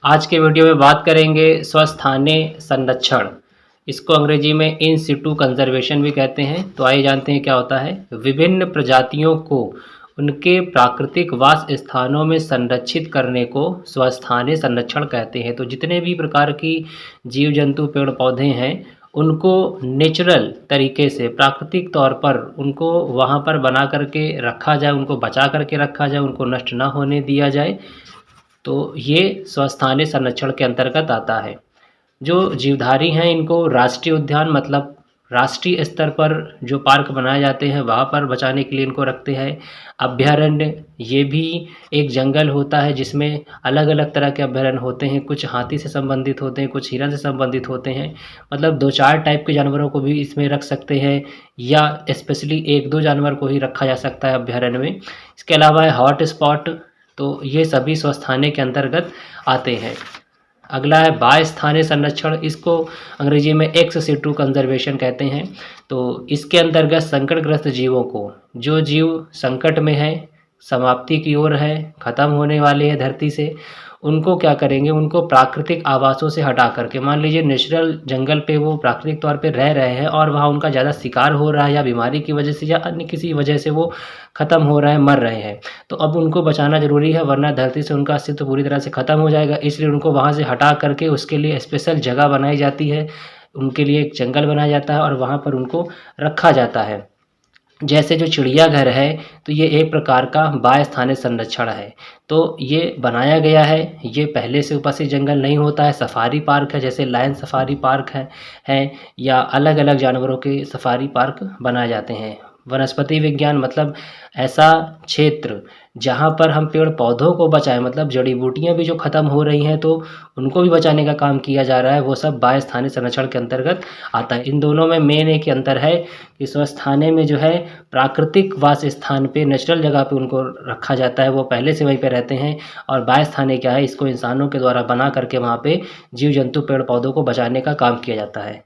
आज के वीडियो में बात करेंगे स्वस्थानीय संरक्षण। इसको अंग्रेजी में इन सिटू कंजर्वेशन भी कहते हैं। तो आइए जानते हैं क्या होता है। विभिन्न प्रजातियों को उनके प्राकृतिक वास स्थानों में संरक्षित करने को स्वस्थानीय संरक्षण कहते हैं। तो जितने भी प्रकार की जीव जंतु पेड़ पौधे हैं उनको नेचुरल तरीके से प्राकृतिक तौर पर उनको वहाँ पर बना करके रखा जाए, उनको बचा करके रखा जाए, उनको नष्ट ना होने दिया जाए। तो ये स्वस्थानीय संरक्षण के अंतर्गत आता है। जो जीवधारी हैं इनको राष्ट्रीय उद्यान मतलब राष्ट्रीय स्तर पर जो पार्क बनाए जाते हैं वहाँ पर बचाने के लिए इनको रखते हैं। अभयारण्य ये भी एक जंगल होता है जिसमें अलग अलग तरह के अभयारण्य होते हैं। कुछ हाथी से संबंधित होते हैं, कुछ हिरन से संबंधित होते हैं। मतलब 2-4 टाइप के जानवरों को भी इसमें रख सकते हैं या स्पेशली 1-2 जानवर को ही रखा जा सकता है अभयारण्य में। इसके अलावा है हॉट स्पॉट। तो ये सभी स्वस्थानीय के अंतर्गत आते हैं। अगला है बाह्य स्थानीय संरक्षण। इसको अंग्रेजी में एक्स सिटू कंजर्वेशन कहते हैं। तो इसके अंतर्गत संकटग्रस्त जीवों को, जो जीव संकट में है, समाप्ति की ओर है, ख़त्म होने वाले हैं धरती से, उनको क्या करेंगे, उनको प्राकृतिक आवासों से हटा करके, मान लीजिए नेचुरल जंगल पे वो प्राकृतिक तौर पे रह रहे हैं और वहाँ उनका ज़्यादा शिकार हो रहा है या बीमारी की वजह से या अन्य किसी वजह से वो ख़त्म हो रहे हैं, मर रहे हैं। तो अब उनको बचाना ज़रूरी है वरना धरती से उनका अस्तित्व पूरी तरह से ख़त्म हो जाएगा। इसलिए उनको वहाँ से हटा करके उसके लिए स्पेशल जगह बनाई जाती है, उनके लिए एक जंगल बनाया जाता है और वहाँ पर उनको रखा जाता है। जैसे जो चिड़ियाघर है तो ये एक प्रकार का बाह्य स्थानीय संरक्षण है। तो ये बनाया गया है, ये पहले से उपस्थित जंगल नहीं होता है। सफारी पार्क है, जैसे लायन सफारी पार्क है या अलग अलग जानवरों के सफारी पार्क बनाए जाते हैं। वनस्पति विज्ञान मतलब ऐसा क्षेत्र जहाँ पर हम पेड़ पौधों को बचाएं, मतलब जड़ी बूटियाँ भी जो ख़त्म हो रही हैं तो उनको भी बचाने का काम किया जा रहा है, वो सब बाह्य स्थानीय संरक्षण के अंतर्गत आता है। इन दोनों में मेन एक अंतर है कि स्वस्थानीय में जो है प्राकृतिक वास स्थान पे नेचुरल जगह पे उनको रखा जाता है, वो पहले से वहीं पे रहते हैं। और बाह्य स्थानीय क्या है, इसको इंसानों के द्वारा बना करके वहाँ पे जीव जंतु पेड़ पौधों को बचाने का काम किया जाता है।